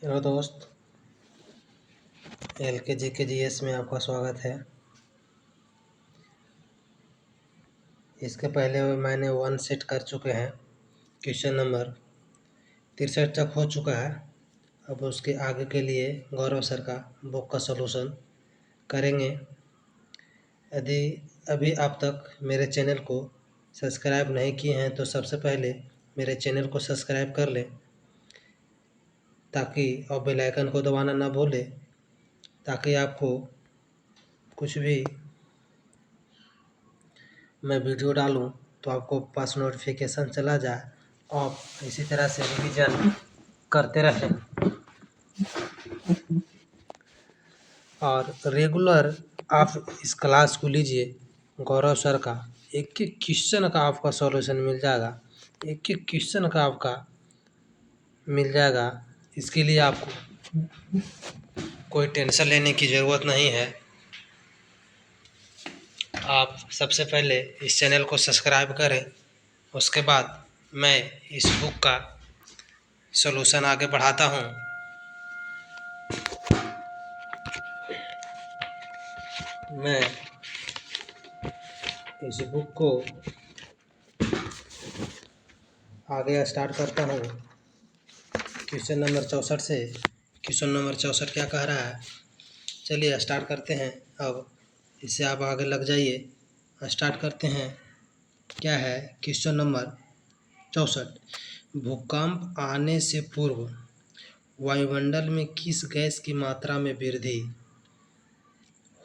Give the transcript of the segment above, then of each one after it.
Hello दोस्त, LKG के GS में आपका स्वागत है। इसके पहले मैंने 1 सेट कर चुके हैं। क्वेश्चन नंबर 63 तक हो चुका है। अब उसके आगे के लिए गौरव सर का बुक का सलूशन करेंगे। यदि अभी आप तक मेरे चैनल को सब्सक्राइब नहीं किए हैं तो सबसे पहले मेरे चैनल को सब्सक्राइब कर लें, ताकि और बेल आइकन को दबाना ना भूलें, ताकि आपको कुछ भी मैं वीडियो डालूं तो आपको पास नोटिफिकेशन चला जाए और इसी तरह से रिवीजन करते रहें। और रेगुलर आप इस क्लास को लीजिए। गौरव सर का एक एक क्वेश्चन का आपका सॉल्यूशन मिल जाएगा, एक एक क्वेश्चन का आपका मिल जाएगा। इसके लिए आपको कोई टेंशन लेने की ज़रूरत नहीं है। आप सबसे पहले इस चैनल को सब्सक्राइब करें, उसके बाद मैं इस बुक का सॉल्यूशन आगे बढ़ाता हूँ। मैं इस बुक को आगे स्टार्ट करता हूँ क्वेश्चन नंबर 64 से। क्वेश्चन नंबर 64 क्या कह रहा है, चलिए स्टार्ट करते हैं। अब इससे आप आगे लग जाइए। स्टार्ट करते हैं। क्या है क्वेश्चन नंबर 64? भूकंप आने से पूर्व वायुमंडल में किस गैस की मात्रा में वृद्धि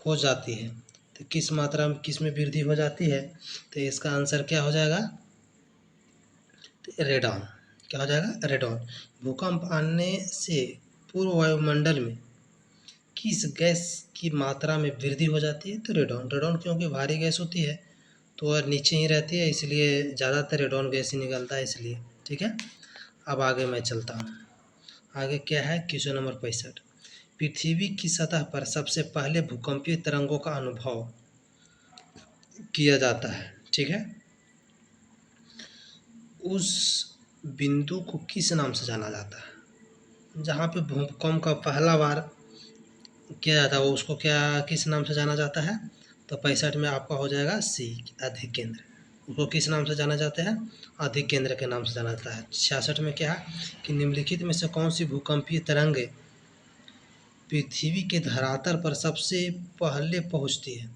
हो जाती है? तो किस मात्रा में किस में वृद्धि हो जाती है? तो इसका आंसर क्या हो जाएगा? तो रेडॉन। क्या हो जाएगा? रेडॉन। भूकंप आने से पूर्व वायुमंडल में किस गैस की मात्रा में वृद्धि हो जाती है? तो रेडॉन। रेडॉन क्योंकि भारी गैस होती है तो वह नीचे ही रहती है, इसलिए ज़्यादातर रेडॉन गैस ही निकलता है, इसलिए। ठीक है, अब आगे मैं चलता हूँ। आगे क्या है क्वेश्चन नंबर 65? पृथ्वी की सतह पर सबसे पहले भूकंपीय तरंगों का अनुभव किया जाता है। ठीक है, उस बिंदु को किस नाम से जाना जाता है जहाँ पे भूकंप का पहला बार किया जाता है? वो उसको क्या किस नाम से जाना जाता है? तो 65 में आपका हो जाएगा सी, अधिक केंद्र। उसको किस नाम से जाना जाता है? अधिक केंद्र के नाम से जाना जाता है। 66 में क्या है कि निम्नलिखित में से कौन सी भूकंपीय तरंगे पृथ्वी के धरातल पर सबसे पहले पहुंचती है?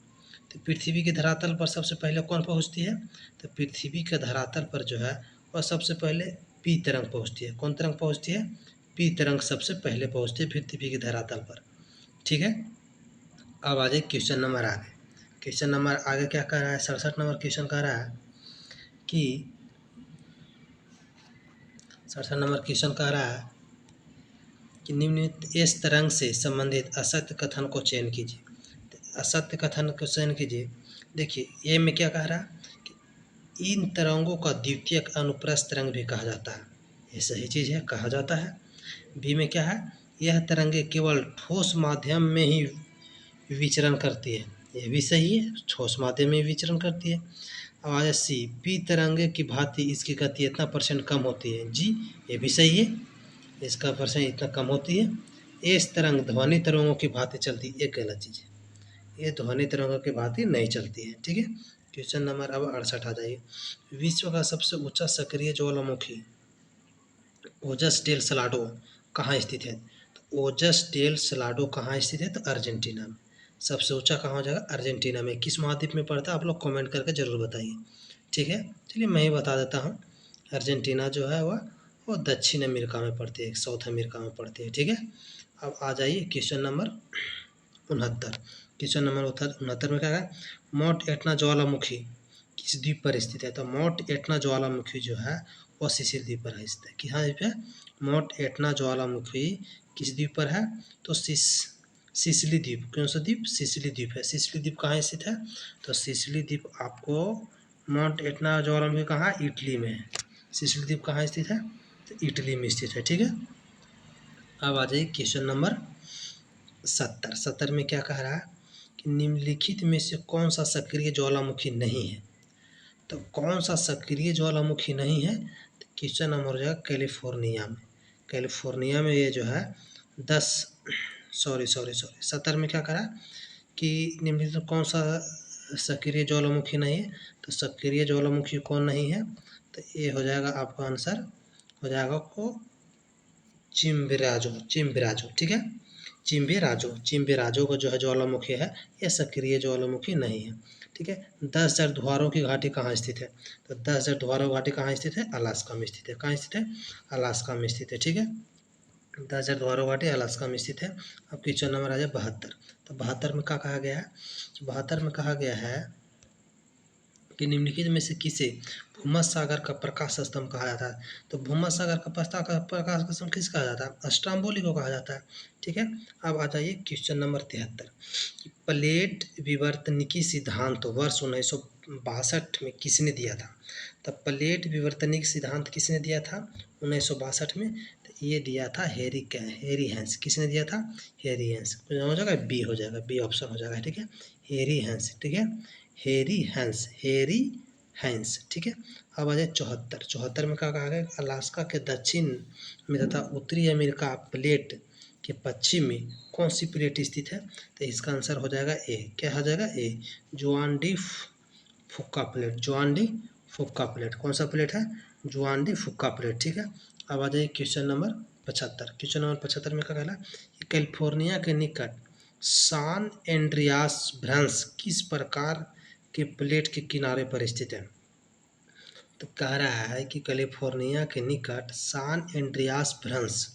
तो पृथ्वी के धरातल पर सबसे पहले कौन पहुंचती है? तो पृथ्वी के धरातल पर जो है वह सबसे पहले पी तरंग पहुंचती है। कौन तरंग पहुंचती है? पी तरंग सबसे पहले पहुंचती है पृथ्वी के धरातल पर। ठीक है, अब आ जाए क्वेश्चन नंबर आगे। क्वेश्चन नंबर आगे क्या कह रहा है? 67 नंबर क्वेश्चन कह रहा है कि 67 नंबर क्वेश्चन कह रहा है कि निम्नलिखित इस तरंग से संबंधित असत्य कथन को चयन कीजिए। तो असत्य कथन को चयन कीजिए। देखिए ए में क्या कह रहा है कि इन तरंगों का द्वितीयक अनुप्रस्थ तरंग भी कहा जाता है। ये सही चीज़ है, कहा जाता है। बी में क्या है? यह तरंगे केवल ठोस माध्यम में ही विचरण करती है। यह भी सही है, ठोस माध्यम में विचरण करती है। अब आ जाए सी, पी तरंगे की भांति इसकी गति इतना % कम होती है। जी, ये भी सही है, इसका % इतना कम होती है। इस तरंग ध्वनि तरंगों की भांति चलती है। एक गलत चीज़ है, ये ध्वनि तरंगों की भांति नहीं चलती है। ठीक है, क्वेश्चन नंबर अब 68 आ जाइए। विश्व का सबसे ऊंचा सक्रिय ज्वालामुखी ओजस डेल सलाडो कहाँ स्थित है? तो ओजस डेल सलाडो कहाँ स्थित है? तो अर्जेंटीना में। सबसे ऊंचा कहाँ हो जाएगा? अर्जेंटीना में। किस महाद्वीप में पड़ता है? आप लोग कमेंट करके ज़रूर बताइए। ठीक है, चलिए मैं ही बता देता हूँ। अर्जेंटीना जो है वो दक्षिण अमेरिका में पड़ती है, साउथ अमेरिका में पड़ती है। ठीक है, अब आ जाइए क्वेश्चन नंबर 69। क्वेश्चन नंबर 69 में क्या है? माउंट एटना ज्वालामुखी किस द्वीप पर स्थित है? तो माउंट एटना ज्वालामुखी जो है वो सिसिल द्वीप पर स्थित है। किस द्वीप है? माउंट एटना ज्वालामुखी किस द्वीप पर है? तो सिसिली द्वीप। कौन सा द्वीप? सिसिली द्वीप है। सिसिली द्वीप कहाँ स्थित है? तो सिसिली द्वीप आपको माउंट एटना ज्वालामुखी कहाँ? इटली में है। सिसिली द्वीप कहाँ स्थित है? तो इटली में स्थित है। ठीक है, अब आ जाइए क्वेश्चन नंबर 70 में क्या कह रहा है कि निम्नलिखित में से कौन सा सक्रिय ज्वालामुखी नहीं है? तो कौन सा सक्रिय ज्वालामुखी नहीं है? तो क्वेश्चन नंबर हो जाएगा कैलिफोर्निया में। कैलिफोर्निया में ये जो है 10 सॉरी 70 में क्या करा कि निम्नलिखित में कौन सा सक्रिय ज्वालामुखी नहीं है। तो सक्रिय ज्वालामुखी कौन नहीं है, तो ये हो जाएगा आपका आंसर, हो जाएगा को चिम्बिराजो। ठीक है, चिम्बिराजो का जो है ज्वालामुखी है, यह सक्रिय ज्वालामुखी नहीं है। ठीक है, 10,000 धुआरों की घाटी कहाँ स्थित है, तो 10,000 धुआरों की घाटी कहाँ स्थित है, अलास्का में स्थित है। कहाँ स्थित है, अलास्का में स्थित है। ठीक है, 10,000 धुआरों घाटी अलास्का में स्थित है। अब क्वेश्चन नंबर आ जाए 72। तो 72 में क्या कहा गया है, 72 में कहा गया है कि निम्नलिखित में से किसे भूमध्य सागर का प्रकाश स्तंभ कहा जाता है। तो भूमध्य सागर का प्रकाश स्तंभ किस कहा जाता है, स्ट्रोम्बोली को कहा जाता है। ठीक है, अब आ जाइए क्वेश्चन नंबर 73 कि प्लेट विवर्तनिकी सिद्धांत वर्ष 1962 में किसने दिया था। तो प्लेट विवर्तनिक सिद्धांत किसने दिया था 1962 में, तो ये दिया था हेरी हैंस। किसने दिया था, हेरी हैंस। हो जाएगा बी, हो जाएगा बी ऑप्शन हो जाएगा। ठीक है, हेरी हैंस। ठीक है, हेरी हैंस। ठीक है, अब आ जाए 74 में क्या कहा गया, अलास्का के दक्षिण में तथा उत्तरी अमेरिका प्लेट के पश्चिम में कौन सी प्लेट स्थित है। तो इसका आंसर हो जाएगा ए। क्या हो जाएगा, ए, जुआन डी फुक्का प्लेट। जुआन डी फुक्का प्लेट कौन सा प्लेट है, जुआन डी फुक्का प्लेट। ठीक है, अब आ जाइए क्वेश्चन नंबर 75। क्वेश्चन नंबर 75 में क्या कहला, कैलिफोर्निया के निकट सान एंड्रियास भ्रंश किस प्रकार के प्लेट के किनारे पर स्थित है। तो कह रहा है कि कैलिफोर्निया के निकट सान एंड्रियास भ्रंश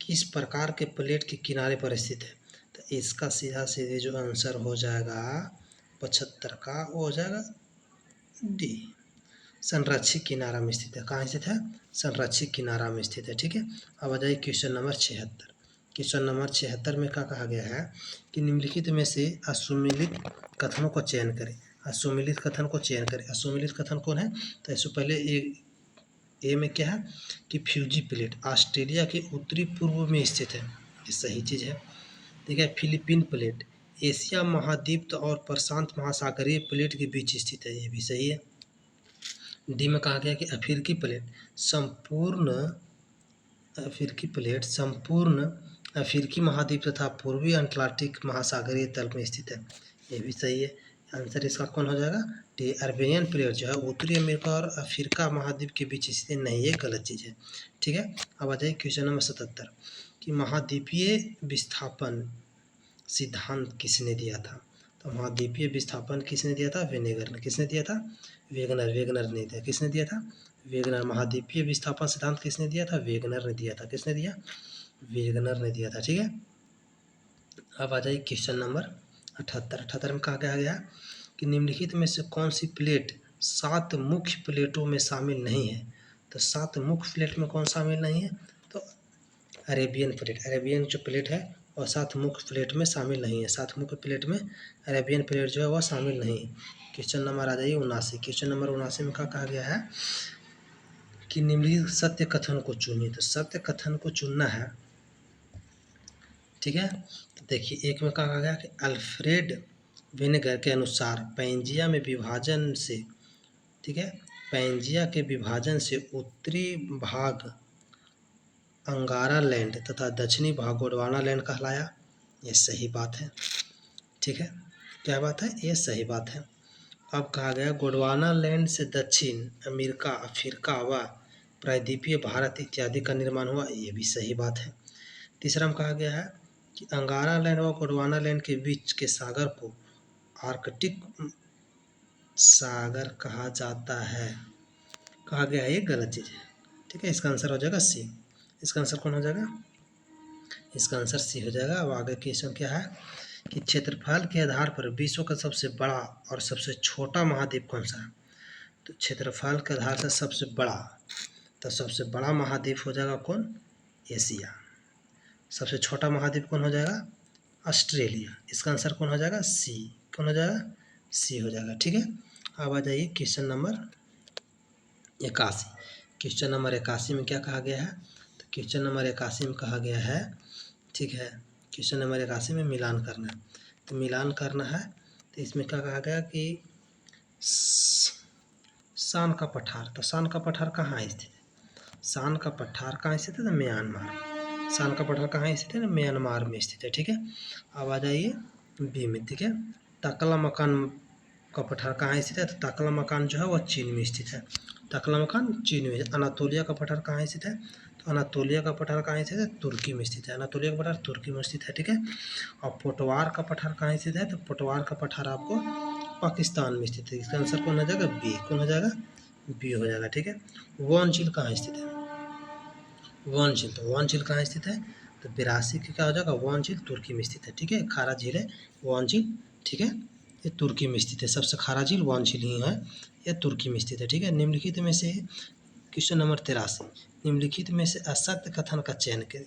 किस प्रकार के प्लेट के किनारे पर स्थित है। तो इसका सीधा सीधे जो आंसर हो जाएगा 75 का, वो हो जाएगा डी, संरक्षित किनारा में स्थित है। कहाँ स्थित है, संरक्षित किनारा में स्थित है। ठीक है, अब आ जाइए क्वेश्चन नंबर 76। क्वेश्चन नंबर 76 में क्या कहा गया है कि निम्नलिखित में से असुमिलित कथनों का चयन करें। असुमिलित कथन को चयन करें। असुमिलित कथन कौन है, तो इससे पहले ए में क्या है कि फ्यूजी प्लेट ऑस्ट्रेलिया के उत्तरी पूर्व में स्थित है, ये सही चीज़ है। ठीक है, फिलीपीन प्लेट एशिया महाद्वीप और प्रशांत महासागरीय प्लेट के बीच स्थित है, ये भी सही है। डी में कहा गया कि संपूर्ण अफ्रीकी महाद्वीप तथा पूर्वी अटलांटिक महासागरीय तल में स्थित है, ये भी सही है। आंसर इसका कौन हो जाएगा, डी, अरेबियन प्लेट जो है उत्तरी अमेरिका और अफ्रीका महाद्वीप के बीच स्थित नहीं, ये गलत चीज़ है। ठीक है, अब आ जाइए क्वेश्चन नंबर 77 कि महाद्वीपीय विस्थापन सिद्धांत किसने दिया था। तो महाद्वीपीय विस्थापन किसने दिया था, वेनेगर ने। किसने दिया था, वेगनर ने दिया। किसने दिया था, वेगनर। महाद्वीपीय विस्थापन सिद्धांत किसने दिया था, वेगनर ने दिया था। किसने दिया, वेगनर ने दिया था। ठीक है, अब आ जाइए क्वेश्चन नंबर 78 में कहा गया कि निम्नलिखित में से कौन सी प्लेट 7 मुख्य प्लेटों में शामिल नहीं है। तो 7 मुख्य प्लेट में कौन शामिल नहीं है, तो अरेबियन प्लेट। अरेबियन जो प्लेट है वह 7 मुख्य प्लेट में शामिल नहीं है। 7 मुख्य प्लेट में अरेबियन प्लेट जो है वह शामिल नहीं है। क्वेश्चन नंबर आ जाइए 79। क्वेश्चन नंबर 79 में क्या कहा गया है कि निम्नलिखित सत्य कथन को चुनिए। तो सत्य कथन को चुनना है। ठीक है, तो देखिए एक में कहा गया कि अल्फ्रेड वेनेगर के अनुसार पैंजिया में विभाजन से, ठीक है, पैंजिया के विभाजन से उत्तरी भाग अंगारा लैंड तथा दक्षिणी भाग गोंडवाना लैंड कहलाया, ये सही बात है। ठीक है, क्या बात है, ये सही बात है। अब कहा गया गोंडवाना लैंड से दक्षिण अमेरिका, अफ्रीका व प्रायद्वीपीय भारत इत्यादि का निर्माण हुआ, ये भी सही बात है। तीसरा में कहा गया है कि अंगारा लैंड व गोंडवाना लैंड के बीच के सागर को आर्कटिक सागर कहा जाता है, कहा गया है, ये गलत चीज़ है। ठीक है, इसका आंसर हो जाएगा सी। इसका आंसर कौन हो जाएगा, इसका आंसर सी हो जाएगा। अब आगे क्वेश्चन क्या है कि क्षेत्रफल के आधार पर विश्व का सबसे बड़ा और सबसे छोटा महाद्वीप कौन सा है। तो क्षेत्रफल के आधार से सबसे बड़ा, तो सबसे बड़ा महाद्वीप हो जाएगा कौन, एशिया। सबसे छोटा महाद्वीप कौन हो जाएगा, ऑस्ट्रेलिया। इसका आंसर कौन हो जाएगा, सी। कौन हो जाएगा, सी हो जाएगा। ठीक है, अब आ जाइए क्वेश्चन नंबर 81। क्वेश्चन नंबर 81 में क्या कहा गया है, तो क्वेश्चन नंबर 81 में कहा गया है, ठीक है, क्वेश्चन नंबर 81 में मिलान करना है। तो मिलान करना है, तो इसमें क्या कहा गया कि शान का पठार। तो शान का पठार कहाँ स्थित है, शान का पठार कहाँ स्थित है? म्यांमार। शान का पठार कहाँ स्थित है? म्यांमार में स्थित है। ठीक है, अब आ जाइए बी में। ठीक है, ताकला मकान का पठार कहाँ स्थित है? तो ताकला मकान जो है वह चीन में स्थित है। ताकला मकान चीन में। अनातोलिया का पठार कहाँ स्थित है? तो अनातोलिया का पठार कहाँ स्थित है? तुर्की में स्थित है। अनातोलिया का पठार तुर्की में स्थित है। ठीक है, और पोटवार का पठार कहाँ स्थित है? तो पोटवार का पठार आपको पाकिस्तान में स्थित है। इसका आंसर कौन हो जाएगा? बी। कौन हो जाएगा? बी हो जाएगा। ठीक है, वन झील कहाँ स्थित है? वन झील, तो वन झील कहाँ स्थित है? तो 82 का क्या हो जाएगा? वन झील तुर्की में स्थित है। ठीक है, खारा झील है वन झील। ठीक है, ये तुर्की में स्थित है। सबसे खारा झील वन झील ही है, यह तुर्की में स्थित है। ठीक है, निम्नलिखित में से क्वेश्चन नंबर 83, निम्नलिखित में से असत्य कथन का चयन करें।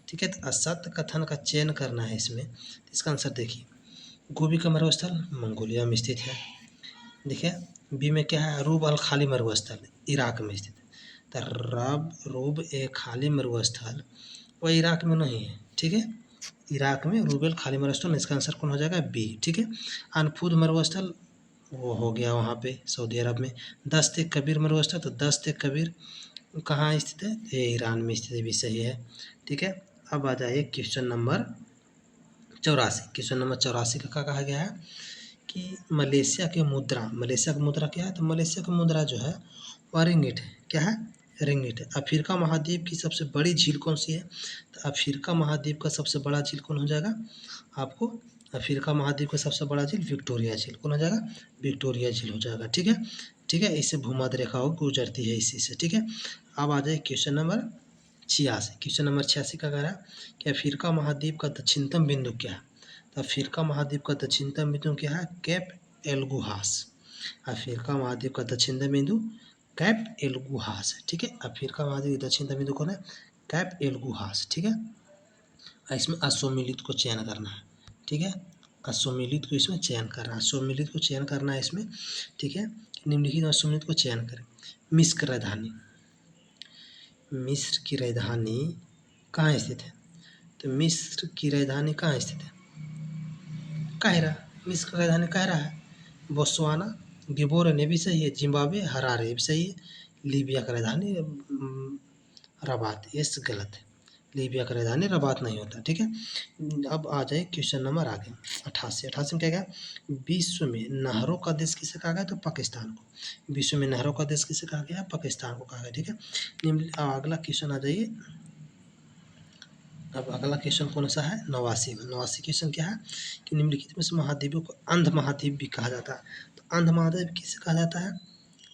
ठीक है, तो असत्य कथन का चयन करना है इसमें। तो इसका आंसर देखिए, गोबी का मरुस्थल मंगोलिया में स्थित है। देखिए बी में क्या है? रूब अल खाली मरुस्थल इराक में स्थित है। तो रब रूब ए खाली मरुस्थल वह इराक में नहीं है। ठीक है, इराक में रूबेल खाली मरुस्थल, इसका आंसर कौन हो जाएगा? बी। ठीक है, अनफूद मरुस्थल वो हो गया वहाँ पे सऊदी अरब में। दस्त कबीर मरुस्थल, तो दस्त कबीर कहाँ स्थित है? ये ईरान में स्थित है, भी सही है। ठीक है, अब आ जाइए क्वेश्चन नंबर 84। क्वेश्चन नंबर 84 का क्या कहा गया है कि मलेशिया की मुद्रा क्या है? तो मलेशिया की मुद्रा जो है वह रिंगिट है। क्या है? रिंगिट है। अफ्रीका महाद्वीप की सबसे बड़ी झील कौन सी है? तो अफ्रीका महाद्वीप का सबसे बड़ा झील कौन हो जाएगा आपको? अफ्रीका महाद्वीप का सबसे बड़ा झील विक्टोरिया झील। कौन हो जाएगा? विक्टोरिया झील हो जाएगा। ठीक है, ठीक है, इससे भूमध्य रेखा गुजरती है इसी से। ठीक है, अब आ जाए क्वेश्चन नंबर 86। क्वेश्चन नंबर 86 का कह रहा है कि अफ्रीका महाद्वीप का दक्षिणतम बिंदु क्या है? तो अफ्रीका महाद्वीप का दक्षिणतम बिंदु क्या है? कैप एल्गुहास। अफ्रीका महाद्वीप का दक्षिणतम बिंदु कैप एल्गुहास है। ठीक है, अफ्रीका महाद्वीप का दक्षिणतम बिंदु कौन है? कैप एल्गुहास। ठीक है, इसमें अश्वमेलित को चयन करना है। ठीक है, अश्वमेलित को इसमें चयन करना है। अश्वमेलित को चयन करना है इसमें। ठीक है, निम्नलिखित अश्वमेलित को चयन करें। मिस्र की राजधानी, मिस्र की राजधानी कहाँ स्थित है? तो मिस्र की राजधानी कहाँ स्थित है? काहिरा। मिस्र की राजधानी काहिरा है। बोत्सवाना, गिबोर ने भी सही है। जिम्बाब्वे हरारे भी सही है। लीबिया की राजधानी रबात, ये गलत है। लीबिया की राजधानी रबात नहीं होता। ठीक है, अब आ जाए क्वेश्चन नंबर आगे 88। 88 में क्या गया? विश्व में नहरों का देश किसे कहा गया? तो पाकिस्तान को। विश्व में नहरों का देश किसे कहा गया? पाकिस्तान को कहा गया। ठीक है, अगला क्वेश्चन आ जाइए। अब अगला क्वेश्चन कौन सा है? 89 में। 89 क्वेश्चन क्या है कि निम्नलिखित में से महाद्वीपों को अंध महाद्वीप भी कहा जाता है। तो अंध महाद्वीप किसे कहा जाता है?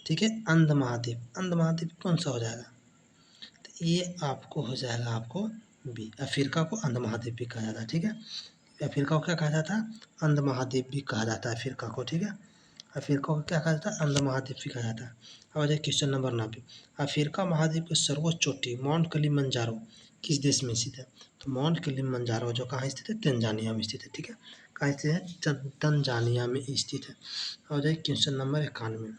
ठीक है, अंध महाद्वीप। अंध महाद्वीप कौन सा हो जाएगा? तो ये आपको हो जाएगा आपको बी। अफ्रीका को अंध महाद्वीप भी कहा जाता है। ठीक है, अफ्रीका को क्या कहा जाता है? अंध महाद्वीप भी कहा जाता है अफ्रीका को। ठीक है, अफ्रीका को क्या कहा जाता है? अंध महाद्वीप भी कहा जाता है। अब आ जाए क्वेश्चन नंबर 90। अफ्रीका महाद्वीप की सर्वोच्च चोटी माउंट किलिमंजारो किस देश में स्थित है? तो माउंट किलिमंजारो जो कहाँ स्थित है? तंजानिया में स्थित है। ठीक है, कहाँ स्थित है? तंजानिया में स्थित है। और जाए क्वेश्चन नंबर 91।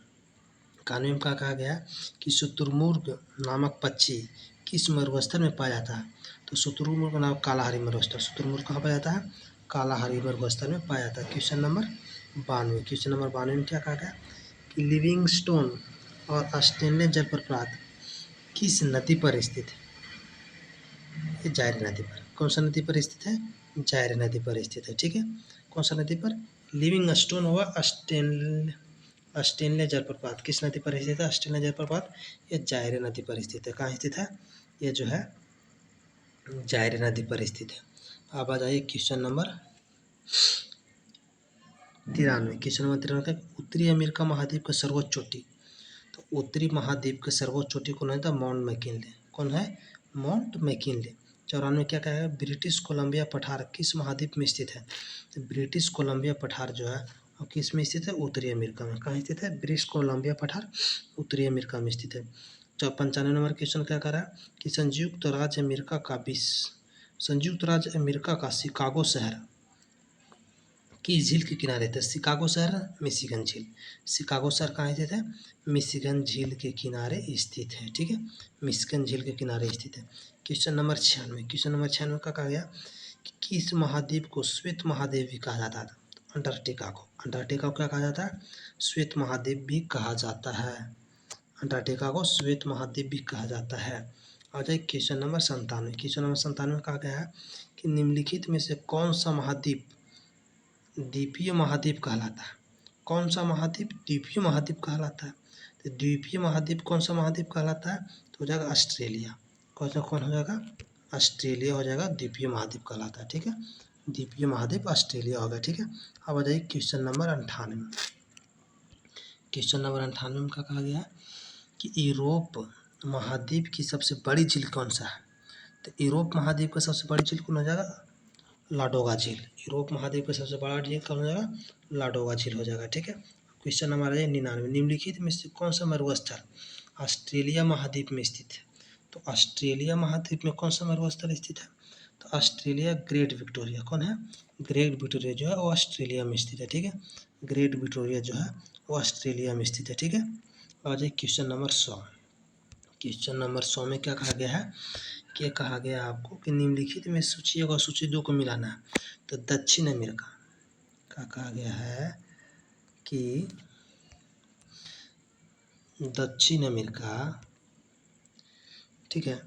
91 में क्या कहा गया कि शुतुरमुर्ग नामक पक्षी किस मरुस्थल में पाया जाता है? तो शुतुरमुर्ग नाम कालाहारी मरुस्थल। शुतुरमुर्ग कहाँ पाया जाता है? कालाहारी मरुस्थल में पाया जाता है। Question number 92। क्वेश्चन नंबर 92 में क्या कहा गया कि लिविंगस्टोन और स्टेनले जलप्रपात किस नदी पर स्थित है? ये जायरी नदी पर। कौन सा नदी पर स्थित है? जायरी नदी पर स्थित है। ठीक है, कौन सा नदी पर? लिविंगस्टोन हुआ स्टेनले जलप्रपात किस नदी पर स्थित है? स्टेनले जलप्रपात ये जायरी नदी पर स्थित है। कहाँ स्थित है? ये जो है जायरी नदी पर स्थित है। अब आ जाइए क्वेश्चन नंबर 93। क्वेश्चन नंबर 93 का उत्तरी अमेरिका महाद्वीप का सर्वोच्च चोटी। तो उत्तरी महाद्वीप का सर्वोच्च चोटी कौन है? तो माउंट मैकिनले। कौन है? Mount McKinley. 94 क्या कहा है? ब्रिटिश कोलंबिया पठार किस महाद्वीप में स्थित है? तो ब्रिटिश कोलंबिया पठार जो है और किस में स्थित है? उत्तरी अमेरिका में। कहाँ स्थित है? ब्रिटिश कोलंबिया पठार उत्तरी अमेरिका में स्थित है। 95 नंबर क्वेश्चन क्या कर रहा है कि संयुक्त राज्य अमेरिका का शिकागो शहर किस झील के किनारे थे? शिकागो शहर मिशिगन झील। शिकागो शहर कहाँ स्थित है? मिशिगन झील के किनारे स्थित है। ठीक है, मिशिगन झील के किनारे स्थित है। Question number 96। क्वेश्चन नंबर 96 का कहा गया कि किस महाद्वीप को श्वेत महाद्वीप भी कहा जाता था? अंटार्कटिका को। अंटार्कटिका को क्या कहा जाता है? श्वेत महाद्वीप भी कहा जाता है। अंटार्कटिका को श्वेत महाद्वीप भी कहा जाता है। आ जाए क्वेश्चन नंबर 97। क्वेश्चन नंबर 97 कहा गया है कि निम्नलिखित में से कौन सा महाद्वीप द्वीपीय महाद्वीप कहलाता है? कौन सा महाद्वीप द्वीपीय महाद्वीप कहलाता है? तो द्वीपीय महाद्वीप कौन सा महाद्वीप कहलाता है? तो हो जाएगा ऑस्ट्रेलिया। कौन हो जाएगा? ऑस्ट्रेलिया हो जाएगा, द्वीपीय महाद्वीप कहलाता है। ठीक है, द्वीपीय महाद्वीप ऑस्ट्रेलिया हो गया। ठीक है, अब आ जाइए क्वेश्चन नंबर 98। क्वेश्चन नंबर 98 में क्या कहा गया है कि यूरोप महाद्वीप की सबसे बड़ी झील कौन सा है? तो यूरोप महाद्वीप का सबसे बड़ी झील कौन हो जाएगा? लाडोगा झील। यूरोप महाद्वीप का सबसे बड़ा झील कौन हो जाएगा? लाडोगा झील हो जाएगा। ठीक है, क्वेश्चन नंबर 99। निम्नलिखित में से कौन सा मरुस्थल ऑस्ट्रेलिया महाद्वीप में स्थित है? तो ऑस्ट्रेलिया महाद्वीप में कौन सा मरुस्थल स्थित है? तो ऑस्ट्रेलिया ग्रेट विक्टोरिया। कौन है? ग्रेट विक्टोरिया जो है वो ऑस्ट्रेलिया में स्थित है। ठीक है, ग्रेट विक्टोरिया जो है वो ऑस्ट्रेलिया में स्थित है। ठीक है, आ जाइए क्वेश्चन नंबर 100। क्वेश्चन नंबर 100 में क्या कहा गया है कि कहा गया आपको कि निम्नलिखित में सूची 1 और सूची 2 को मिलाना है। तो दक्षिण अमेरिका का कहा गया है कि दक्षिण अमेरिका, ठीक है,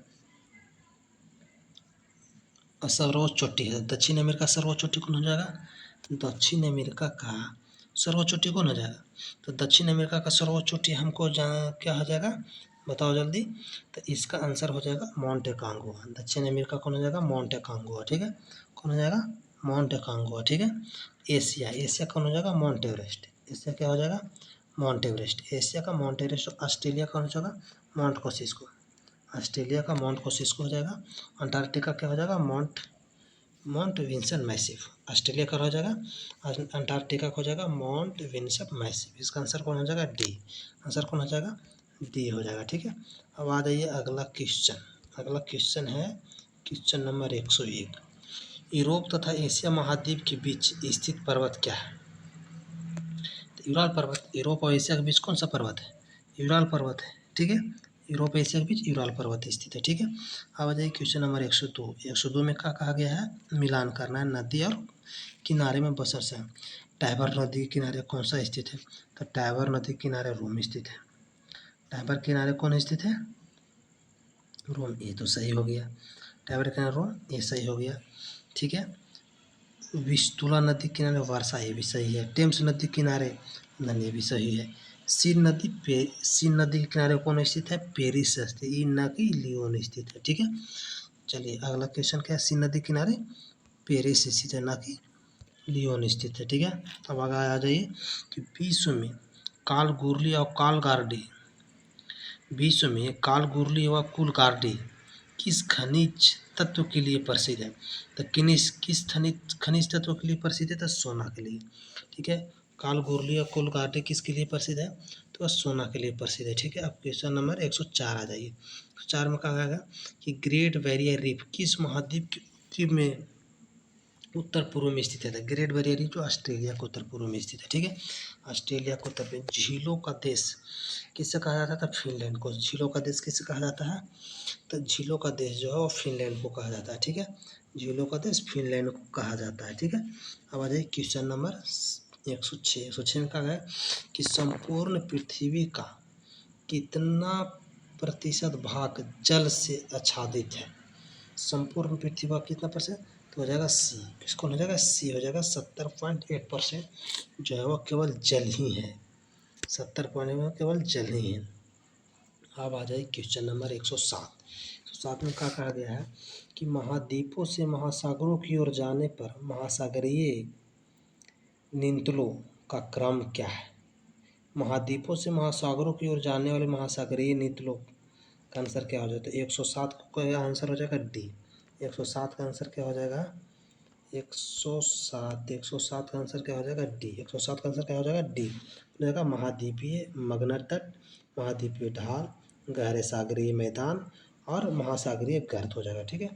सर्वोच्च चोटी है। दक्षिण अमेरिका सर्वोच्च चोटी कौन हो जाएगा? दक्षिण अमेरिका का सर्वोच्च चोटी कौन हो जाएगा? तो दक्षिण अमेरिका का सर्वोच्च चोटी हमको क्या हो जाएगा? बताओ जल्दी। तो इसका आंसर हो जाएगा माउंट कांगुआ। दक्षिण अमेरिका कौन हो जाएगा? माउंट कांगुआ। ठीक है, कौन हो जाएगा? माउंट कांगुआ। ठीक है, एशिया कौन हो जाएगा? Mount Everest. एशिया क्या हो जाएगा? Mount Everest. एशिया का माउंट एवरेस्ट। ऑस्ट्रेलिया कौन हो जाएगा? माउंट कोसिस्को। ऑस्ट्रेलिया का माउंट कोसिस्को हो जाएगा। अंटार्कटिका क्या हो जाएगा? Mount Vinson Massif. ऑस्ट्रेलिया का हो जाएगा, अंटार्कटिका का हो जाएगा माउंट विंसन मैसिव। इसका आंसर कौन हो जाएगा? डी। आंसर कौन हो जाएगा? डी हो जाएगा। ठीक है, अब आ जाइए अगला क्वेश्चन। अगला क्वेश्चन है क्वेश्चन नंबर 101। यूरोप तथा एशिया महाद्वीप के बीच स्थित पर्वत क्या है? तो यूराल पर्वत। यूरोप और एशिया के बीच कौन सा पर्वत है? यूराल पर्वत है। ठीक है, यूरोप एशिया के बीच यूराल पर्वत स्थित है। ठीक है, अब आ जाइए क्वेश्चन नंबर 102। 102 में क्या कहा गया है? मिलान करना है नदी और किनारे में बसर से। टाइबर नदी के किनारे कौन सा स्थित है? तो टाइबर नदी के किनारे रोम स्थित है। टाइबर किनारे कौन स्थित है? रोम। ये तो सही हो गया। टाइबर के किनारे रोम, ये सही हो गया। ठीक है, विस्तुला नदी के किनारे वर्षा, ये भी सही है। टेम्स नदी के किनारे लंदन, ये भी सही है। सीन नदी के किनारे कौन स्थित है? पेरिस स्थित। ई न कि लियोन स्थित है। ठीक है, चलिए अगला क्वेश्चन क्या है? सीन नदी किनारे पेरिस स्थित है, ना कि लियोन स्थित है। ठीक है, अब आगे आ जाइए कि विश्व में कालगुरली व कुलगार्डी किस खनिज तत्व के लिए प्रसिद्ध है? तो किस खनिज तत्व के लिए प्रसिद्ध है? तो सोना के लिए। ठीक है, कालगुरली और कुलगार्डी किसके लिए प्रसिद्ध है? तो सोना के लिए प्रसिद्ध है। ठीक है, अब क्वेश्चन नंबर 104 आ जाइए। 104 में कहा गया कि ग्रेट बैरियर रीफ किस महाद्वीप के उत्तरी में उत्तर पूर्व में स्थित है? ग्रेट बैरियर रीफ जो ऑस्ट्रेलिया के उत्तर पूर्व में स्थित है। ठीक है, ऑस्ट्रेलिया को उत्तर में। झीलों का देश किससे कहा जाता था? फिनलैंड को। झीलों का देश किससे कहा जाता है? तो झीलों का देश जो है वो फिनलैंड को कहा जाता है। ठीक है, झीलों का देश फिनलैंड को कहा जाता है। ठीक है, अब आ जाइए क्वेश्चन नंबर 106। 106 में कहा गया कि संपूर्ण पृथ्वी का कितना प्रतिशत भाग जल से आच्छादित है? संपूर्ण पृथ्वी का कितना परसेंट? तो हो जाएगा सी। किसको हो जाएगा? सी हो जाएगा। 70.8% जो है वो केवल जल ही है। 70 केवल जल ही है। अब आ जाए क्वेश्चन नंबर 107। 107 में क्या कहा गया है कि महाद्वीपों से महासागरों की ओर जाने पर महासागरीय नियंत्रणों का क्रम क्या है? महाद्वीपों से महासागरों की ओर जाने वाले महासागरीय नियंत्रणों का आंसर क्या हो जाता है? 107 का आंसर हो जाएगा डी। 107 का आंसर क्या हो जाएगा? 107 का आंसर क्या हो जाएगा? डी। 107 का आंसर क्या हो जाएगा? डी हो जाएगा। महाद्वीपीय मगनर तट, महाद्वीपीय ढाल, गहरे सागरीय मैदान और महासागरीय गर्त हो जाएगा। ठीक है,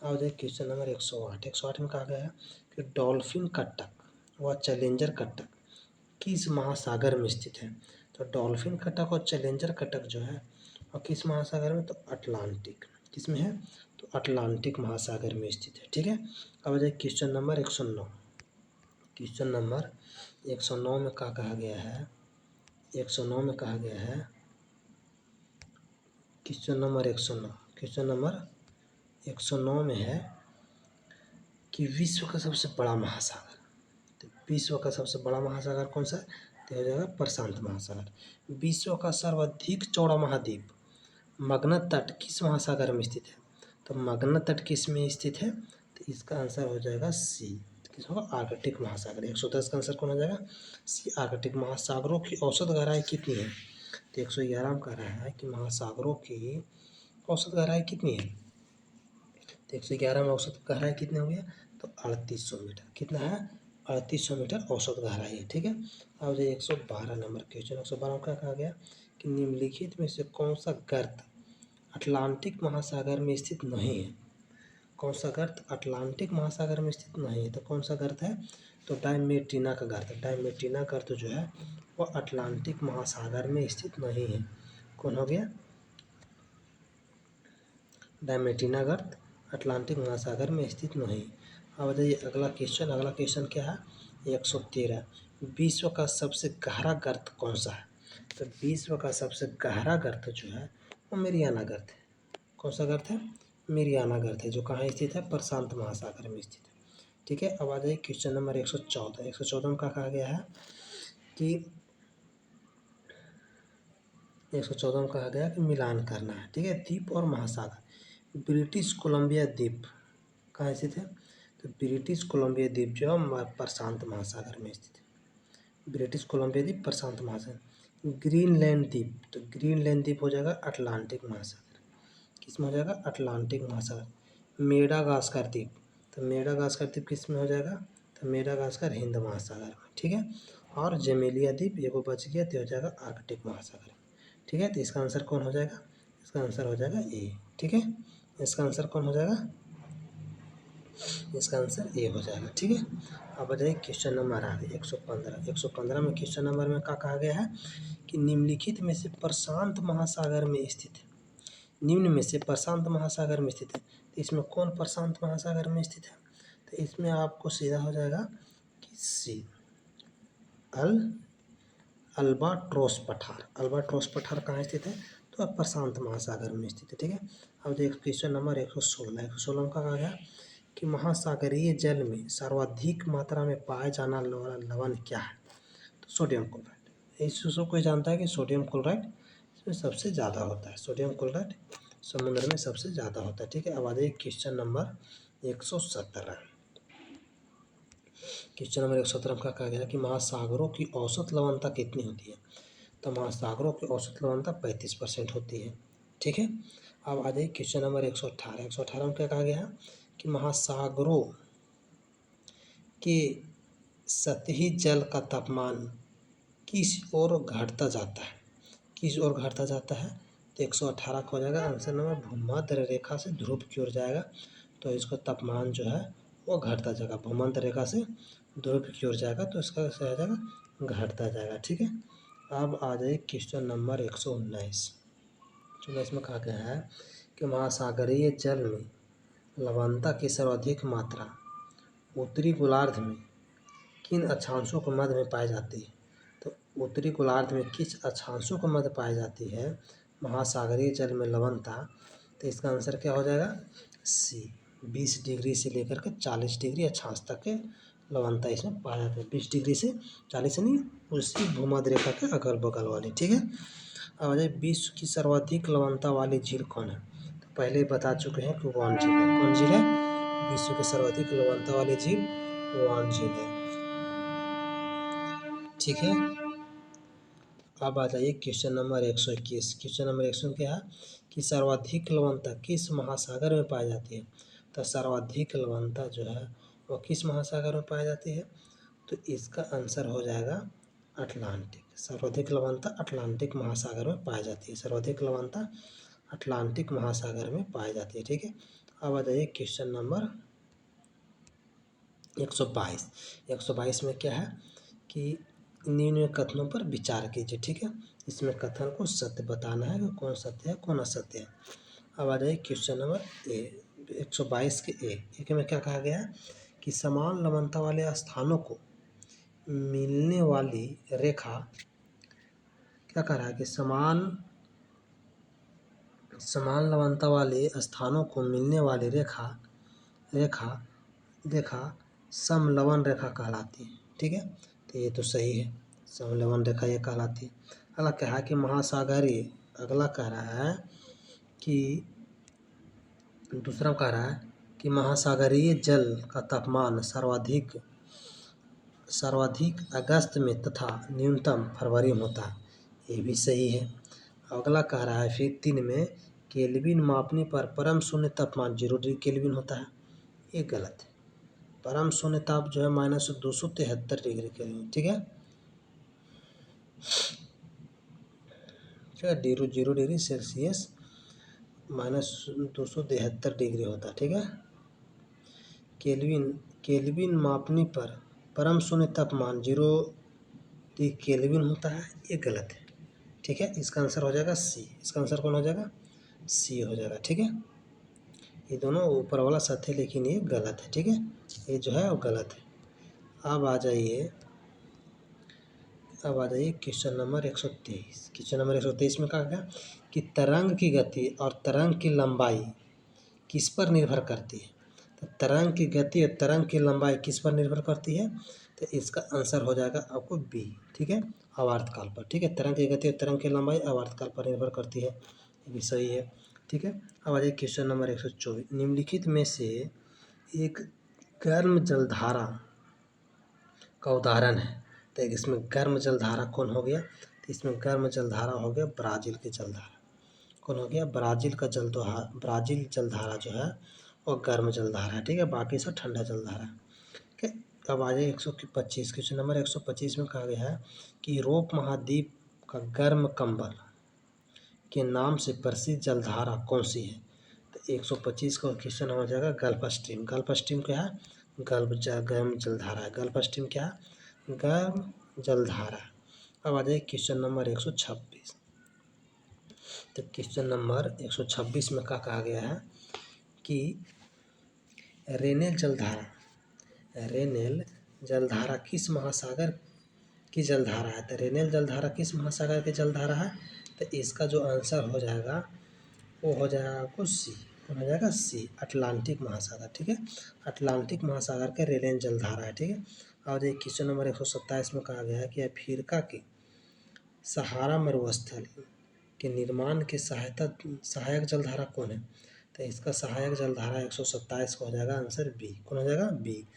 अब देखिए क्वेश्चन नंबर 108। 108 में कहा गया है कि डॉल्फिन कटक व चैलेंजर कटक किस महासागर में स्थित है? तो डॉल्फिन कटक और चैलेंजर कटक जो है और किस महासागर में? तो अटलांटिक। किस में है? तो अटलांटिक महासागर में स्थित है। ठीक है, अब आ जाए क्वेश्चन नंबर 109। क्वेश्चन नंबर 109 में क्या कहा गया है? 109 में कहा गया है क्वेश्चन नंबर 109। क्वेश्चन नंबर 109 में है कि विश्व का सबसे बड़ा महासागर, तो विश्व का सबसे बड़ा महासागर कौन सा है? तो हो जाएगा प्रशांत महासागर। विश्व का सर्वाधिक चौड़ा महाद्वीप मगध तट किस महासागर में स्थित है? तो मगध तट किस में स्थित है? तो इसका आंसर हो जाएगा सी, किस होगा? आर्कटिक महासागर। 110 का आंसर कौन हो जाएगा? सी, आर्कटिक। महासागरों की औसत गहराई कितनी है? तो 111 में कह रहा है कि महासागरों की औसत गहराई कितनी है? तो 111 में औसत गहराई कितनी हो गया? तो 3800 मीटर। कितना है? 3800 मीटर औसत गहराई है, ठीक है। अब जो 112 नंबर क्वेश्चन, 112 में क्या कहा गया कि निम्नलिखित में से कौन सा गर्त अटलांटिक महासागर में स्थित नहीं है? कौन सा गर्त अटलांटिक महासागर में स्थित नहीं है? तो कौन सा गर्त है? तो डायमेटिना का गर्त। डायमेटिना गर्त जो है वो अटलांटिक महासागर में स्थित नहीं है। कौन हो गया? डायमेटिना गर्त अटलांटिक महासागर में स्थित नहीं। अब बताइए अगला क्वेश्चन। अगला क्वेश्चन क्या है? 113। विश्व का सबसे गहरा गर्त कौन सा है? तो विश्व का सबसे गहरा गर्त जो है वो मेरियाना गर्त है। कौन सा गर्त है? मेरियाना गर्त है, जो कहाँ स्थित है? प्रशांत महासागर में स्थित है, ठीक है। अब आ जाइए क्वेश्चन नंबर 114। 114 में क्या कहा गया है कि 114 में कहा गया कि मिलान करना है, ठीक है। द्वीप और महासागर। ब्रिटिश कोलंबिया द्वीप कहाँ स्थित है? तो ब्रिटिश कोलंबिया द्वीप जो है प्रशांत महासागर में स्थित है। ब्रिटिश कोलंबिया द्वीप प्रशांत महासागर। ग्रीनलैंड द्वीप, तो ग्रीनलैंड द्वीप हो जाएगा अटलांटिक महासागर। किस में हो जाएगा? अटलांटिक महासागर। मेडागास्कर द्वीप, तो मेडागास्कर द्वीप किस में हो जाएगा? तो मेडागास्कर हिंद महासागर में, ठीक है। और जेमेलिया द्वीप ये को बच गया तो हो जाएगा आर्कटिक महासागर में, ठीक है। तो इसका आंसर कौन हो जाएगा? इसका आंसर हो जाएगा ए, ठीक है। इसका आंसर कौन हो जाएगा? इसका आंसर ए हो जाएगा, ठीक है। अब आ जाइए क्वेश्चन नंबर आगे 115। 115 में क्वेश्चन नंबर में क्या कहा गया है कि निम्नलिखित में से प्रशांत महासागर में स्थित है, निम्न में से प्रशांत महासागर में स्थित है, तो इसमें कौन प्रशांत महासागर में स्थित है? तो इसमें आपको सीधा हो जाएगा कि सी, अल्बाट्रोस पठार। अल्बाट्रोस पठार कहाँ स्थित है? तो प्रशांत महासागर में स्थित है, ठीक है। अब देखो क्वेश्चन नंबर 116। 116 का कहा गया कि महासागरीय जल में सर्वाधिक मात्रा में पाया जाने वाला लवण क्या है? तो सोडियम क्लोराइड। इसको कोई जानता है कि सोडियम क्लोराइड इसमें सबसे ज़्यादा होता है। सोडियम क्लोराइड समुद्र में सबसे ज़्यादा होता है, ठीक है। अब आ जाइए क्वेश्चन नंबर 117। क्वेश्चन नंबर 117 का कहा गया कि महासागरों की औसत लवणता कितनी होती है? तो महासागरों की औसत लवणता 35% होती है, ठीक है। अब आ जाइए क्वेश्चन नंबर 118। 118 में क्या कहा गया है कि महासागरों के सतही जल का तापमान किस ओर घटता जाता है? किस ओर घटता जाता है? तो 118 का हो जाएगा आंसर नंबर भूमध्य रेखा से ध्रुव की ओर जाएगा, तो इसका तापमान जो है वो घटता जाएगा। भूमध्य रेखा से ध्रुव की ओर जाएगा तो इसका क्या हो जाएगा? घटता जाएगा, ठीक है। अब आ जाइए क्वेश्चन नंबर 119। 119 में कहा गया है कि महासागरीय जल में लवणता की सर्वाधिक मात्रा उत्तरी गोलार्ध में किन अक्षांशों के मध्य में पाई जाती है? तो उत्तरी गोलार्ध में किस अक्षांशों के मध्य पाई जाती है महासागरीय जल में लवणता? तो इसका आंसर क्या हो जाएगा? सी, 20 डिग्री से लेकर के 40 डिग्री अक्षांश तक के लवणता इसमें पाया जाता है। 20 डिग्री से 40 नहीं, उसी भूमध्य रेखा के अगल बगल वाली, ठीक है। अब आ जाए विश्व की सर्वाधिक लवणता वाली झील कौन है? तो पहले ही बता चुके हैं कि वान झील है। कौन झील है? विश्व की सर्वाधिक लवणता वाली झील वान झील है, ठीक है। अब आ जाइए क्वेश्चन नंबर 121। क्वेश्चन नंबर 121 क्या है कि सर्वाधिक लवणता किस महासागर में पाई जाती है? तो सर्वाधिक लवणता जो है वो किस महासागर में पाई जाती है? तो इसका आंसर हो जाएगा अटलांटिक। सर्वाधिक लवणता अटलांटिक महासागर में पाई जाती है। सर्वाधिक लवणता अटलांटिक महासागर में पाई जाती है, ठीक है। अब आ जाइए क्वेश्चन नंबर 122। 122 में क्या है कि निम्न कथनों पर विचार कीजिए, ठीक है। इसमें कथन को सत्य बताना है कि कौन सत्य है कौन असत्य है। अब आ जाइए क्वेश्चन नंबर 122 के एक में क्या कहा गया है कि समान लवणता वाले स्थानों को मिलने वाली रेखा, क्या कह रहा है कि समान समान लवणता वाले स्थानों को मिलने वाली रेखा समलवन रेखा कहलाती है। ठीक है, तो ये तो सही है, समलवन रेखा ये कहलाती है। अगला कहा कि महासागरीय, अगला कह रहा है कि दूसरा कह रहा है कि महासागरीय जल का तापमान सर्वाधिक अगस्त में तथा न्यूनतम फरवरी में होता है। ये भी सही है। अगला कह रहा है फिर 3 में केल्विन मापने पर परम शून्य तापमान 0 डिग्री केल्विन होता है। ये गलत है। परम शून्य ताप जो है -273 डिग्री केल्विन। ठीक है, 0 डिग्री सेल्सियस -273 डिग्री होता है। ठीक है, केल्विन मापने पर परम शून्य तापमान 0 डिग्री केल्विन होता है। ये गलत है। ठीक है, इसका आंसर हो जाएगा सी। इसका आंसर कौन हो जाएगा? सी हो जाएगा। ठीक है, ये दोनों ऊपर वाला सत्य है लेकिन ये गलत है। ठीक है, ये जो है वो गलत है। अब आ जाइए क्वेश्चन नंबर 123। क्वेश्चन नंबर 123 में कहा गया कि तरंग की गति और तरंग की लंबाई किस पर निर्भर करती है? तो तरंग की गति और तरंग की लंबाई किस पर निर्भर करती है? तो इसका आंसर हो जाएगा आपको बी। ठीक है, आवर्तकाल पर। ठीक है, तरंग की गति और तरंग की लंबाई आवर्तकाल पर निर्भर करती है। ये भी सही है। ठीक है, अब आ जाइए क्वेश्चन नंबर 124। निम्नलिखित में से एक गर्म जलधारा का उदाहरण है। तो इसमें गर्म जलधारा कौन हो गया? तो इसमें गर्म जलधारा हो गया ब्राज़ील की जलधारा। कौन हो गया? ब्राज़ील जलधारा जो है वो गर्म जलधारा है। ठीक है, बाकी सब ठंडा जलधारा है। ठीक है, अब आ जाइए 125। क्वेश्चन नंबर 125 में कहा गया है कि यूरोप महाद्वीप का गर्म कंबल के नाम से प्रसिद्ध जलधारा कौन सी है? तो 125 का क्वेश्चन हो जाएगा गल्फ स्ट्रीम। गल्फ स्ट्रीम क्या है? गर्म जलधारा है। गल्फ स्ट्रीम क्या है? गर्म जलधारा। अब आ जाइए क्वेश्चन नंबर 126। तो क्वेश्चन नंबर 126 में क्या कहा गया है कि रेनेल जलधारा किस महासागर की जलधारा है? तो रेनेल जलधारा किस महासागर की जलधारा है? तो इसका जो आंसर हो जाएगा वो हो जाएगा आपको सी। कौन हो जाएगा? सी, अटलांटिक महासागर। ठीक है, अटलांटिक महासागर के रेनेल जलधारा है। ठीक है, और एक क्वेश्चन नंबर 127 में कहा गया है कि अफ्रीका के सहारा मरुस्थल के निर्माण के सहायक जलधारा कौन है? तो इसका सहायक जलधारा 127 को हो जाएगा आंसर बी। कौन हो जाएगा? बी,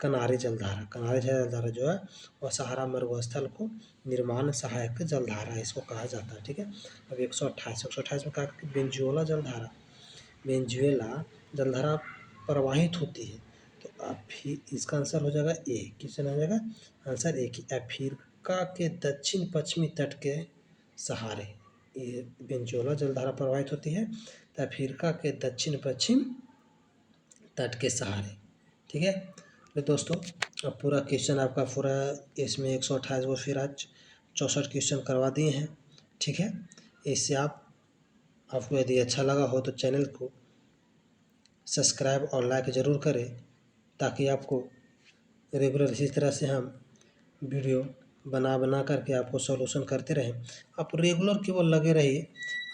कनारी जलधारा। कनारी जलधारा जो है वह सहारा मरुस्थल को निर्माण सहायक जलधारा है, इसको कहा जाता है। ठीक है, अब 128 में कहा कि वेनेजुएला जलधारा प्रवाहित होती है। तो अब इसका आंसर हो जाएगा ए। किससे हो जाएगा आंसर ए की अफ्रीका के दक्षिण पश्चिमी तट के सहारे ये वेनेजुएला जलधारा प्रवाहित होती है। तो अफ्रीका के दक्षिण पश्चिम तट के सहारे। ठीक है, तो दोस्तों अब पूरा क्वेश्चन आपका पूरा इसमें 128 वो फिर आज 64 क्वेश्चन करवा दिए हैं। ठीक है, इससे आपको यदि अच्छा लगा हो तो चैनल को सब्सक्राइब और लाइक ज़रूर करें ताकि आपको रेगुलर इसी तरह से हम वीडियो बना करके आपको सॉल्यूशन करते रहें। आप रेगुलर केवल लगे रहिए,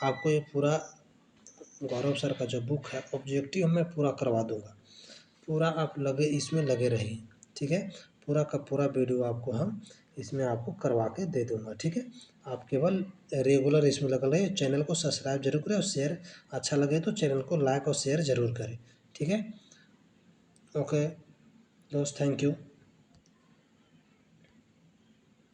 आपको ये पूरा गौरव सर का जो बुक है ऑब्जेक्टिव मैं पूरा करवा दूंगा। पूरा आप इसमें लगे रहिए। ठीक है, पूरा का पूरा वीडियो आपको हम इसमें आपको करवा के दे दूंगा। ठीक है, आप केवल रेगुलर इसमें लगे रहिए। चैनल को सब्सक्राइब जरूर करें और शेयर अच्छा लगे तो चैनल को लाइक और शेयर ज़रूर करें। ठीक है, ओके दोस्त, थैंक यू।